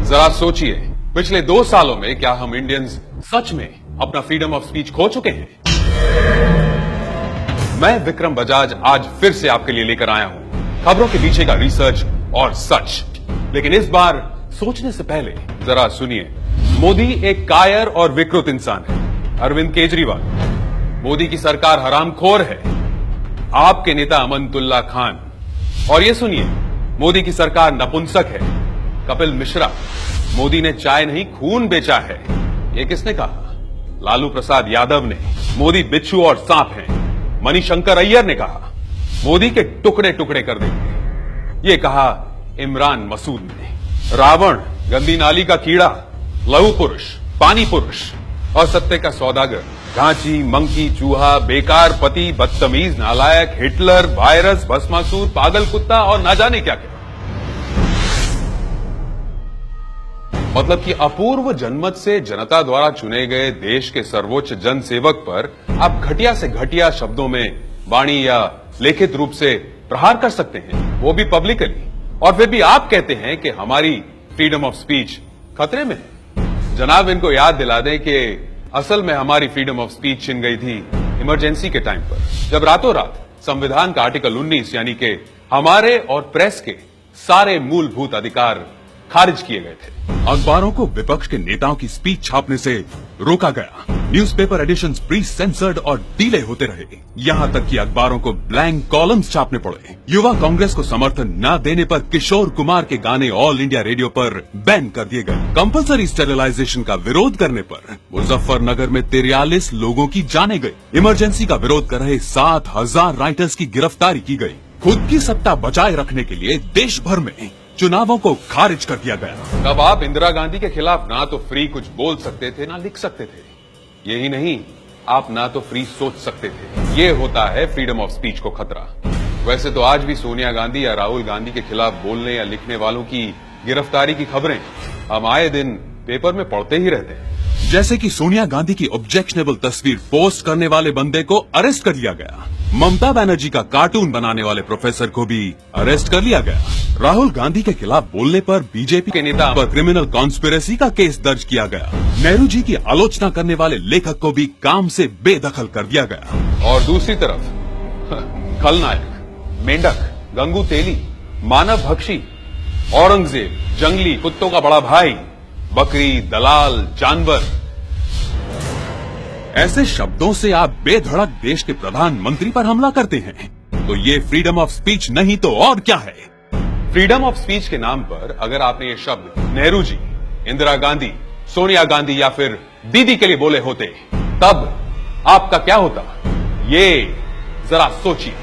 जरा सोचिए, पिछले 2 सालों में क्या हम इंडियंस सच में अपना फ्रीडम ऑफ स्पीच खो चुके हैं? मैं विक्रम बजाज आज फिर से आपके लिए लेकर आया हूं खबरों के पीछे का रिसर्च और सच। लेकिन इस बार सोचने से पहले जरा सुनिए। मोदी एक कायर और विकृत इंसान है। अरविंद केजरीवाल, मोदी की सरकार हरामखोर है। आपके नेता अमनतुल्ला खान, और ये सुनिए, मोदी की सरकार नपुंसक है। कपिल मिश्रा, मोदी ने चाय नहीं खून बेचा है। ये किसने कहा? लालू प्रसाद यादव ने। मोदी बिच्छू और सांप हैं। मणिशंकर अय्यर ने कहा मोदी के टुकड़े टुकड़े कर देंगे। ये कहा इमरान मसूद ने। रावण, गंदी नाली का कीड़ा, लहू पुरुष, पानी पुरुष और सत्ते का सौदागर, घांची, मंकी, चूहा, बेकार पति, बदतमीज, नालायक, हिटलर, वायरस, भस्मासुर, पागल कुत्ता और ना जाने क्या क्या। मतलब कि अपूर्व जनमत से जनता द्वारा चुने गए देश के सर्वोच्च जन सेवक पर आप घटिया से घटिया शब्दों में वाणी या लिखित रूप से प्रहार कर सकते हैं, वो भी पब्लिकली। और फिर भी आप कहते हैं कि हमारी फ्रीडम ऑफ स्पीच खतरे में है। जनाब, इनको याद दिला दें कि असल में हमारी फ्रीडम ऑफ स्पीच छिन गई थी इमरजेंसी के टाइम पर, जब रातों रात संविधान का आर्टिकल 19 यानी कि हमारे और प्रेस के सारे मूलभूत अधिकार खारिज किए गए थे। अखबारों को विपक्ष के नेताओं की स्पीच छापने से रोका गया। न्यूज़पेपर एडिशंस प्री सेंसर्ड और डीले होते रहे। यहाँ तक कि अखबारों को ब्लैंक कॉलम्स छापने पड़े। युवा कांग्रेस को समर्थन न देने पर किशोर कुमार के गाने ऑल इंडिया रेडियो पर बैन कर दिए गए। कंपल्सरी स्टेरिलाइजेशन का विरोध करने पर मुजफ्फरनगर में 43 लोगों की जानें गई। इमरजेंसी का विरोध कर रहे 7,000 राइटर्स की गिरफ्तारी की गई। खुद की सत्ता बचाए रखने के लिए देश भर में चुनावों को खारिज कर दिया गया। तब आप इंदिरा गांधी के खिलाफ ना तो फ्री कुछ बोल सकते थे ना लिख सकते थे। यही नहीं, आप ना तो फ्री सोच सकते थे। ये होता है फ्रीडम ऑफ स्पीच को खतरा। वैसे तो आज भी सोनिया गांधी या राहुल गांधी के खिलाफ बोलने या लिखने वालों की गिरफ्तारी की खबरें हम आए दिन पेपर में पढ़ते ही रहते हैं। जैसे कि सोनिया गांधी की ऑब्जेक्शनेबल तस्वीर पोस्ट करने वाले बंदे को अरेस्ट कर लिया गया। ममता बनर्जी का कार्टून बनाने वाले प्रोफेसर को भी अरेस्ट कर लिया गया। राहुल गांधी के खिलाफ बोलने पर बीजेपी के नेता पर क्रिमिनल कॉन्स्पिरेसी का केस दर्ज किया गया। नेहरू जी की आलोचना करने वाले लेखक को भी काम से बेदखल कर दिया गया। और दूसरी तरफ खलनायक, मेंढक, गंगू तेली, मानव भक्षी, औरंगजेब, जंगली कुत्तों का बड़ा भाई, बकरी, दलाल, जानवर, ऐसे शब्दों से आप बेधड़क देश के प्रधानमंत्री पर हमला करते हैं, तो ये फ्रीडम ऑफ स्पीच नहीं तो और क्या है? फ्रीडम ऑफ स्पीच के नाम पर अगर आपने ये शब्द नेहरू जी, इंदिरा गांधी, सोनिया गांधी या फिर दीदी के लिए बोले होते, तब आपका क्या होता? ये जरा सोचिए।